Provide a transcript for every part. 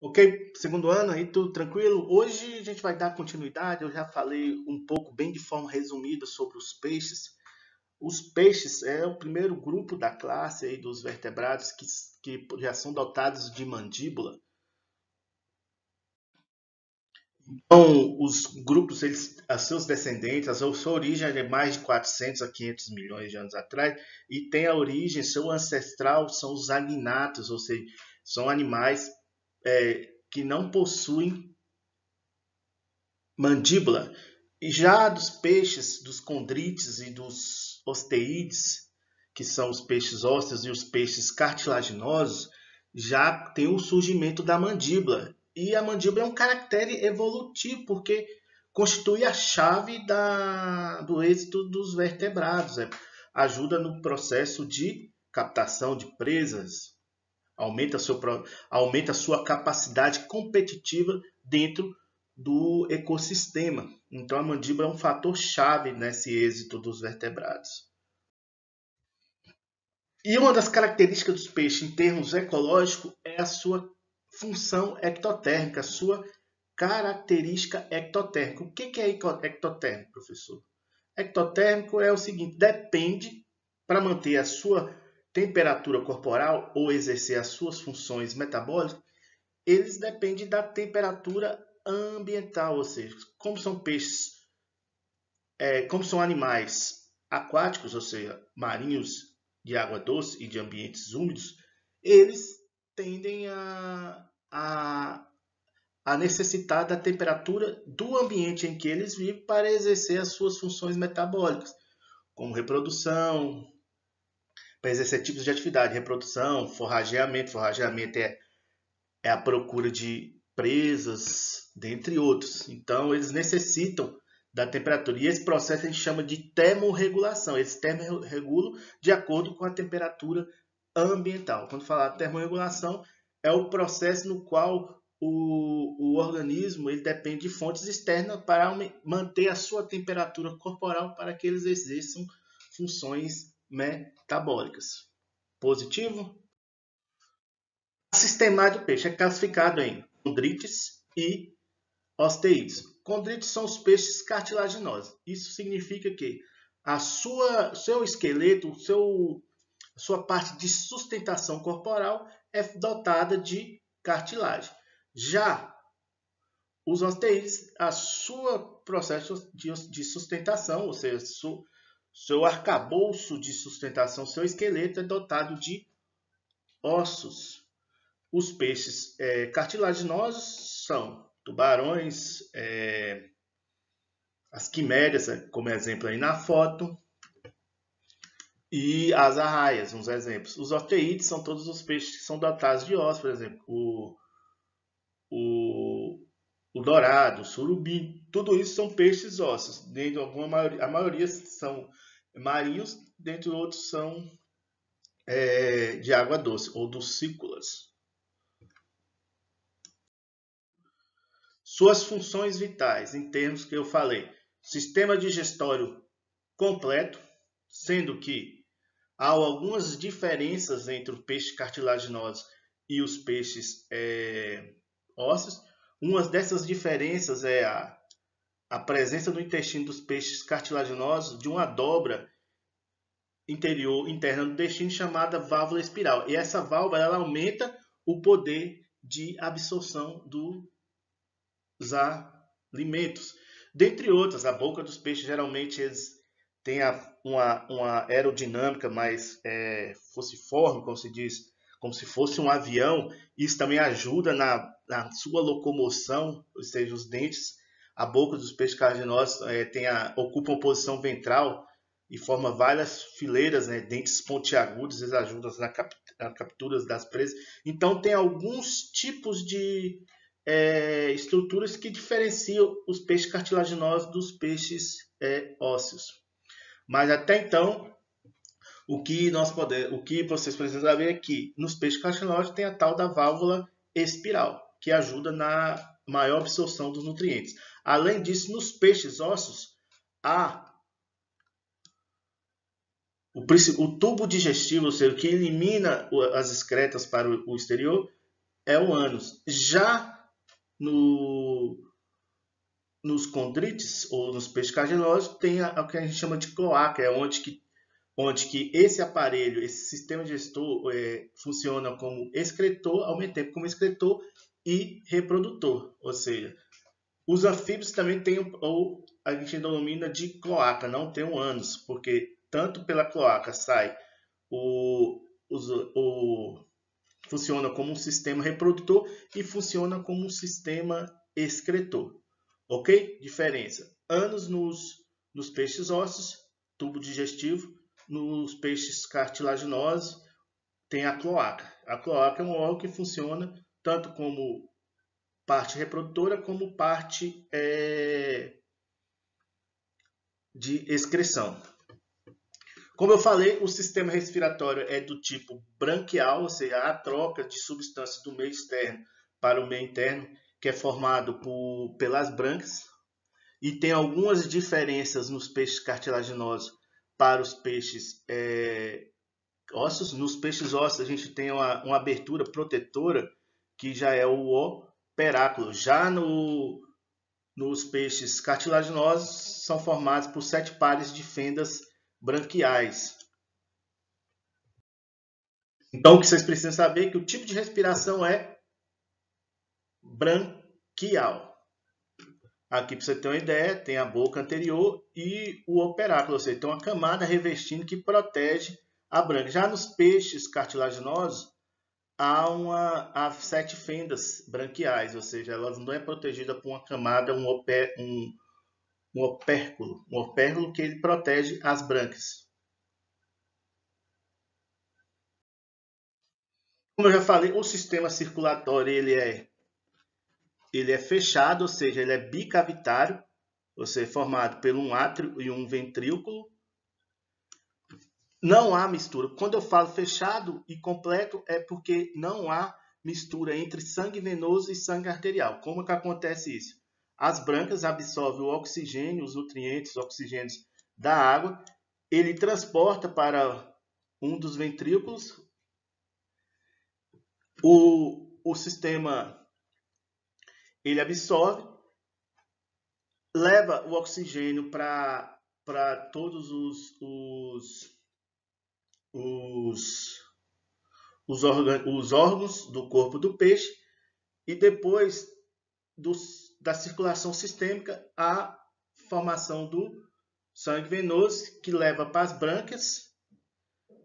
Ok, segundo ano aí, tudo tranquilo? Hoje a gente vai dar continuidade. Eu já falei um pouco, bem de forma resumida, sobre os peixes. Os peixes é o primeiro grupo da classe aí dos vertebrados que já são dotados de mandíbula. Então, os grupos, eles, os seus descendentes, a sua origem é de mais de 400 a 500 milhões de anos atrás, e tem a origem, seu ancestral são os agnatos, ou seja, são animais que não possuem mandíbula. E já dos peixes, dos condrites e dos osteídeos, que são os peixes ósseos e os peixes cartilaginosos, já tem o surgimento da mandíbula. E a mandíbula é um caractere evolutivo, porque constitui a chave do êxito dos vertebrados. Ajuda no processo de captação de presas, aumenta, aumenta a sua capacidade competitiva dentro do ecossistema. Então, a mandíbula é um fator chave nesse êxito dos vertebrados. E uma das características dos peixes em termos ecológicos é a sua função ectotérmica, a sua característica ectotérmica. O que é ectotérmico, professor? Ectotérmico é o seguinte: depende, para manter a sua temperatura corporal ou exercer as suas funções metabólicas, eles dependem da temperatura ambiental, ou seja, como são peixes, como são animais aquáticos, ou seja, marinhos de água doce e de ambientes úmidos, eles tendem a necessitar da temperatura do ambiente em que eles vivem para exercer as suas funções metabólicas, como reprodução, para exercer tipos de atividade, reprodução, forrageamento. Forrageamento é a procura de presas, dentre outros. Então, eles necessitam da temperatura. E esse processo a gente chama de termorregulação. Eles termorregulam de acordo com a temperatura ambiental. Quando falar de termorregulação, é o processo no qual o organismo ele depende de fontes externas para manter a sua temperatura corporal para que eles exerçam funções metabólicas. Positivo? A sistemática do peixe é classificado em condrites e osteídeos. Condrites são os peixes cartilaginosos. Isso significa que seu esqueleto, a sua parte de sustentação corporal é dotada de cartilagem. Já os osteídeos, a sua processo de sustentação, ou seja, seu arcabouço de sustentação, seu esqueleto é dotado de ossos. Os peixes cartilaginosos são tubarões, as quimérias, como exemplo aí na foto, e as arraias, uns exemplos. Os osteídeos são todos os peixes que são dotados de ossos, por exemplo, o, o dourado, o surubim, tudo isso são peixes ósseos. A maioria são marinhos, dentre outros são de água doce, ou dulcícolas. Suas funções vitais, em termos que eu falei: sistema digestório completo, sendo que há algumas diferenças entre os peixes cartilaginosos e os peixes ósseos. Uma dessas diferenças é a presença no intestino dos peixes cartilaginosos de uma dobra interna do intestino chamada válvula espiral. E essa válvula ela aumenta o poder de absorção dos alimentos. Dentre outras, a boca dos peixes geralmente eles têm uma aerodinâmica mais fossiforme, como se diz, como se fosse um avião. Isso também ajuda na sua locomoção, ou seja, os dentes, a boca dos peixes cartilaginosos ocupa uma posição ventral e forma várias fileiras, né, dentes pontiagudos, eles ajudam na captura das presas. Então tem alguns tipos de estruturas que diferenciam os peixes cartilaginosos dos peixes ósseos. Mas até então, o que vocês precisam saber é que nos peixes cartilaginosos tem a tal da válvula espiral, que ajuda na maior absorção dos nutrientes. Além disso, nos peixes ósseos, há o tubo digestivo, ou seja, que elimina as excretas para o exterior, é o ânus. Já nos condrites, ou nos peixes cartilaginosos, tem o que a gente chama de cloaca, é onde que esse aparelho, esse sistema digestor funciona como excretor, ao mesmo tempo como excretor e reprodutor. Ou seja, os anfíbios também têm, ou a gente denomina de cloaca, não tem um ânus, porque tanto pela cloaca sai funciona como um sistema reprodutor e funciona como um sistema excretor. Ok? Diferença. Ânus nos peixes ósseos, tubo digestivo. Nos peixes cartilaginosos tem a cloaca. A cloaca é um órgão que funciona tanto como parte reprodutora como parte de excreção. Como eu falei, o sistema respiratório é do tipo branquial, ou seja, a troca de substâncias do meio externo para o meio interno, que é formado pelas brânquias, e tem algumas diferenças nos peixes cartilaginosos para os peixes ósseos. Nos peixes ósseos a gente tem uma abertura protetora, que já é o operáculo. Já nos peixes cartilaginosos são formados por 7 pares de fendas branquiais. Então, o que vocês precisam saber é que o tipo de respiração é branquial. Aqui, para você ter uma ideia, tem a boca anterior e o operáculo, ou seja, tem uma camada revestindo que protege a brânquia. Já nos peixes cartilaginosos, há 7 fendas branquiais, ou seja, elas não é protegida por uma camada, um opérculo que ele protege as brânquias. Como eu já falei, o sistema circulatório ele é fechado, ou seja, ele é bicavitário, ou seja, formado por um átrio e um ventrículo. Não há mistura. Quando eu falo fechado e completo, é porque não há mistura entre sangue venoso e sangue arterial. Como é que acontece isso? As brânquias absorvem o oxigênio, os nutrientes, os oxigênios da água, ele transporta para um dos ventrículos, o sistema ele absorve, leva o oxigênio para todos os órgãos do corpo do peixe, e depois da circulação sistêmica, a formação do sangue venoso, que leva para as brânquias.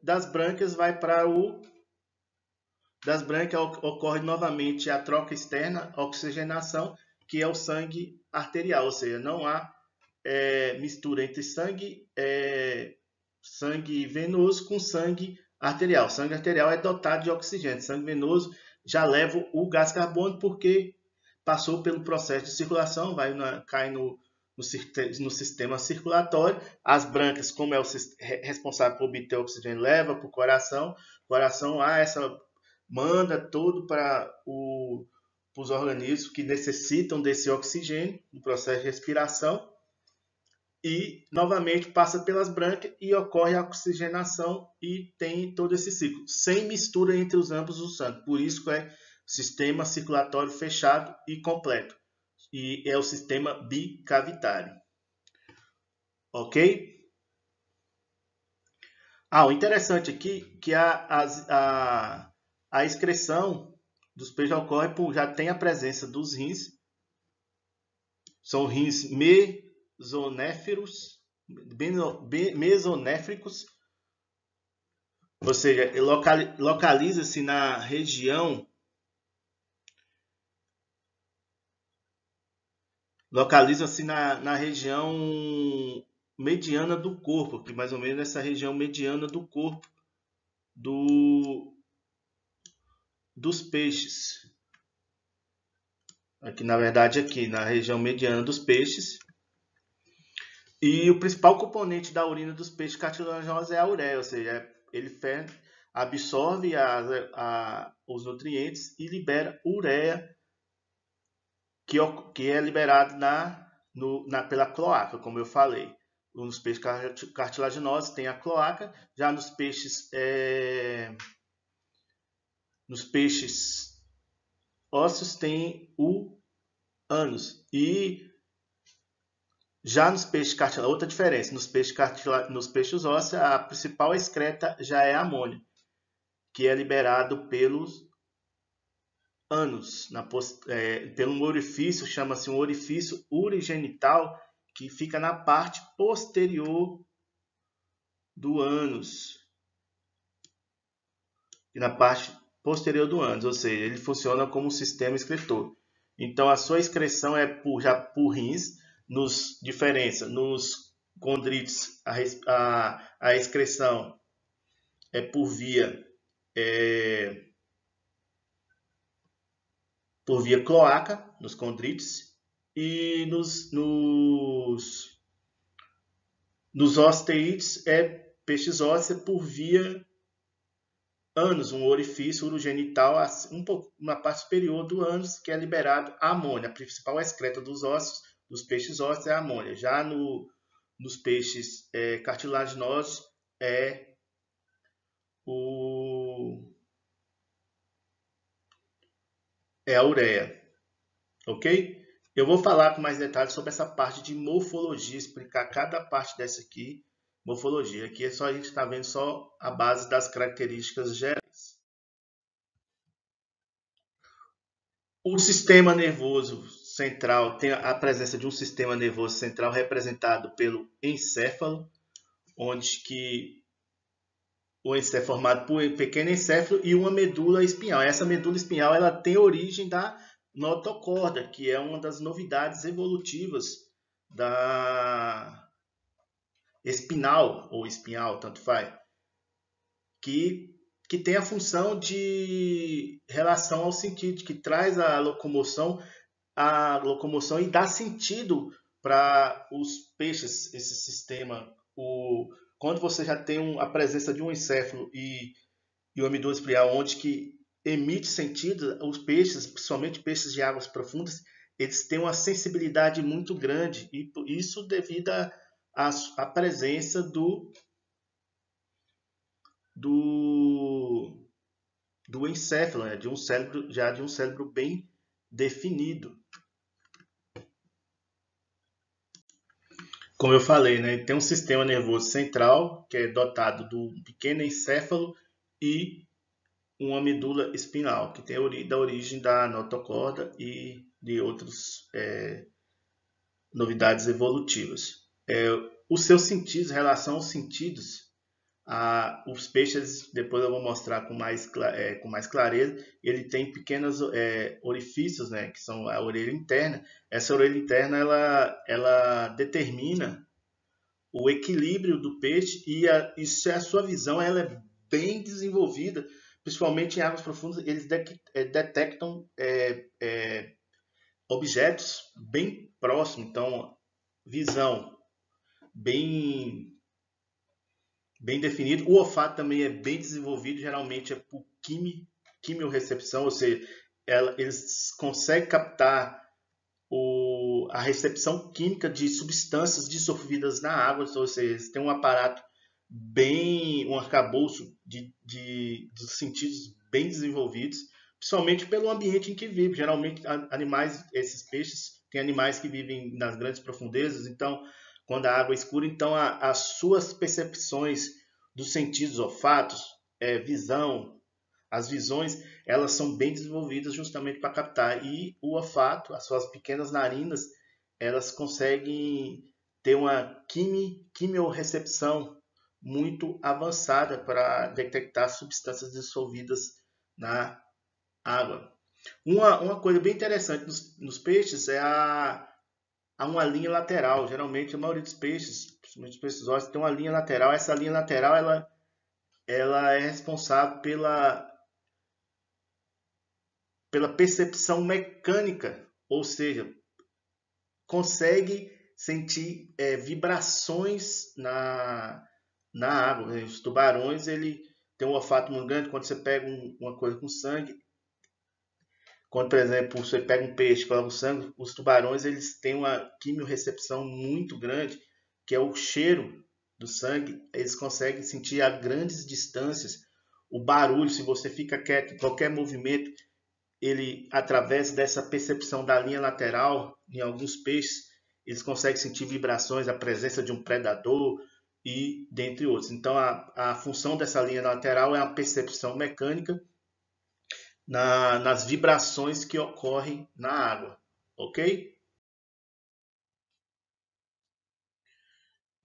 Das brânquias vai para das brânquias ocorre novamente a troca externa, a oxigenação, que é o sangue arterial, ou seja, não há mistura entre sangue venoso com sangue arterial. Sangue arterial é dotado de oxigênio, sangue venoso já leva o gás carbônico porque passou pelo processo de circulação, cai no sistema circulatório. As brânquias, como é o responsável por obter oxigênio, leva para o coração. O coração manda tudo para os organismos que necessitam desse oxigênio no processo de respiração. E novamente passa pelas brânquias e ocorre a oxigenação e tem todo esse ciclo, sem mistura entre os ambos os sangue. Por isso que é sistema circulatório fechado e completo. E é o sistema bicavitário. Ok? O interessante aqui é que a excreção dos peixes ocorre já tem a presença dos rins. São rins mesonéfricos, ou seja, localiza-se na região mediana do corpo, que mais ou menos essa região mediana do corpo dos peixes. Aqui, na verdade, aqui na região mediana dos peixes. E o principal componente da urina dos peixes cartilaginosos é a ureia, ou seja, ele absorve os nutrientes e libera ureia, que é liberado pela cloaca, como eu falei. Nos peixes cartilaginosos tem a cloaca, já nos peixes ósseos têm o ânus. E já nos peixes cartilaginos, outra diferença, nos peixes ósseos, a principal excreta já é a amônia, que é liberado pelos ânus, pelo um orifício, chama-se um orifício urogenital, que fica na parte posterior do ânus. E na parte posterior do ânus, ou seja, ele funciona como um sistema excretor. Então, a sua excreção é já por rins, nos condrídeos, a excreção é por via cloaca, nos condrídeos, e nos osteídeos peixes ósseos por via ânus, um orifício urogenital na parte superior do ânus, que é liberado a amônia. A principal excreta dos peixes ósseos é a amônia. Já nos peixes cartilaginosos é a ureia. Ok? Eu vou falar com mais detalhes sobre essa parte de morfologia, explicar cada parte dessa aqui, morfologia. Aqui é só a gente está vendo só a base das características gerais. O sistema nervoso central tem a presença de um sistema nervoso central representado pelo encéfalo, onde que o encéfalo é formado por um pequeno encéfalo e uma medula espinhal. Essa medula espinhal ela tem origem da notocorda, que é uma das novidades evolutivas da espinal ou espinhal, tanto faz, que tem a função de relação ao sentido, que traz a locomoção e dá sentido para os peixes, esse sistema. Quando você já tem a presença de um encéfalo e uma medula espinhal, onde que emite sentido, os peixes, principalmente peixes de águas profundas, eles têm uma sensibilidade muito grande, e isso devido à presença do encéfalo, né? de um cérebro bem definido. Como eu falei, né? Tem um sistema nervoso central, que é dotado do pequeno encéfalo e uma medula espinal, que tem da origem da notocorda e de outras novidades evolutivas. Os seus sentidos, em relação aos sentidos, os peixes, depois eu vou mostrar com mais clareza, ele tem pequenos orifícios, né, que são a orelha interna. Essa orelha interna ela determina o equilíbrio do peixe e a sua visão ela é bem desenvolvida, principalmente em águas profundas. Eles detectam objetos bem próximos, então visão bem definido. O olfato também é bem desenvolvido, geralmente é por quimiorrecepção, ou seja, eles conseguem captar a recepção química de substâncias dissolvidas na água, ou seja, eles têm um aparato um arcabouço de sentidos bem desenvolvidos, principalmente pelo ambiente em que vivem. Geralmente, esses peixes têm animais que vivem nas grandes profundezas, então, quando a água é escura, então as suas percepções dos sentidos, olfatos, visão, as visões, elas são bem desenvolvidas justamente para captar. E o olfato, as suas pequenas narinas, elas conseguem ter uma quimiorrecepção muito avançada para detectar substâncias dissolvidas na água. Uma coisa bem interessante nos peixes é uma linha lateral. Geralmente, a maioria dos peixes, principalmente os peixes ósseos, tem uma linha lateral. Essa linha lateral ela é responsável pela percepção mecânica, ou seja, consegue sentir vibrações na água. Os tubarões ele tem um olfato muito grande. Quando você pega uma coisa com sangue, quando, por exemplo, você pega um peixe e coloca o sangue, os tubarões eles têm uma quimiorrecepção muito grande, que é o cheiro do sangue. Eles conseguem sentir a grandes distâncias o barulho. Se você fica quieto, qualquer movimento, ele, através dessa percepção da linha lateral, em alguns peixes, eles conseguem sentir vibrações, a presença de um predador e dentre outros. Então, a função dessa linha lateral é a percepção mecânica nas vibrações que ocorrem na água, ok?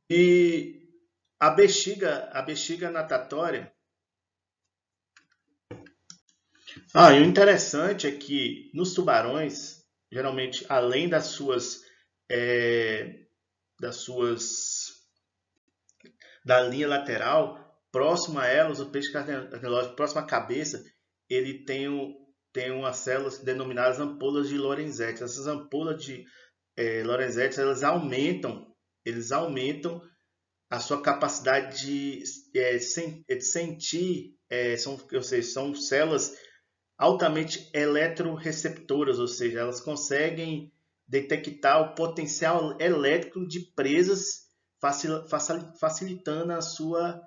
E a bexiga natatória. E o interessante é que nos tubarões, geralmente, além é, das suas da linha lateral, próximo a elas, o peixe carnológico, próximo à cabeça, ele tem umas células denominadas ampolas de Lorenzetti. Essas ampolas de Lorenzetti, eles aumentam a sua capacidade de sentir, ou seja, são células altamente eletroreceptoras, ou seja, elas conseguem detectar o potencial elétrico de presas, facilitando a sua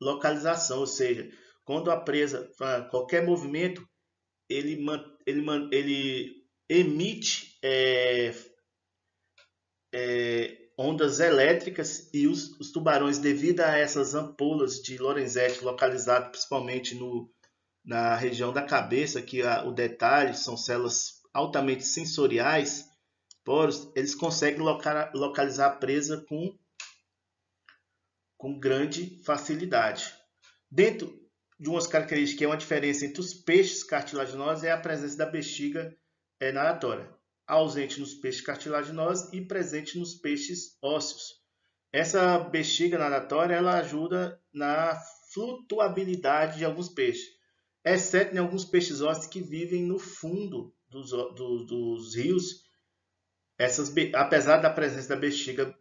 localização, ou seja, quando a presa faz qualquer movimento, ele emite ondas elétricas e os tubarões, devido a essas ampolas de Lorenzetti localizadas principalmente na região da cabeça, que o detalhe são células altamente sensoriais, poros, eles conseguem localizar a presa com grande facilidade. Dentro de umas características, que é uma diferença entre os peixes cartilaginosos, é a presença da bexiga natatória, ausente nos peixes cartilaginosos e presente nos peixes ósseos. Essa bexiga natatória ela ajuda na flutuabilidade de alguns peixes, exceto em alguns peixes ósseos que vivem no fundo dos rios. Apesar da presença da bexiga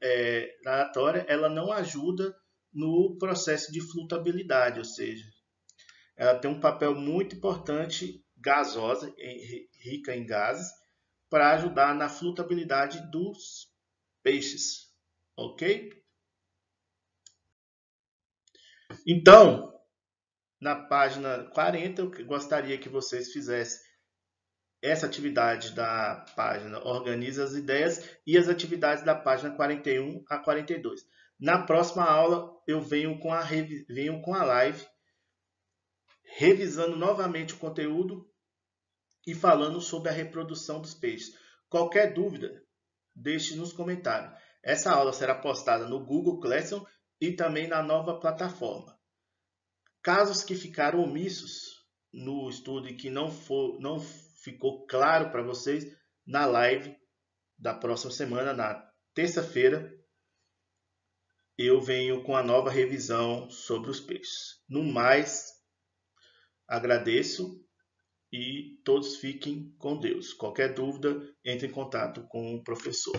natatória, ela não ajuda no processo de flutuabilidade, ou seja, ela tem um papel muito importante, gasosa, rica em gases, para ajudar na flutuabilidade dos peixes, ok? Então, na página 40, eu gostaria que vocês fizessem essa atividade da página Organiza as Ideias e as atividades da página 41 a 42. Na próxima aula, eu venho com a live, revisando novamente o conteúdo e falando sobre a reprodução dos peixes. Qualquer dúvida, deixe nos comentários. Essa aula será postada no Google Classroom e também na nova plataforma. Casos que ficaram omissos no estudo e que não ficou claro para vocês, na live da próxima semana, na terça-feira, eu venho com a nova revisão sobre os peixes. No mais, agradeço e todos fiquem com Deus. Qualquer dúvida, entre em contato com o professor.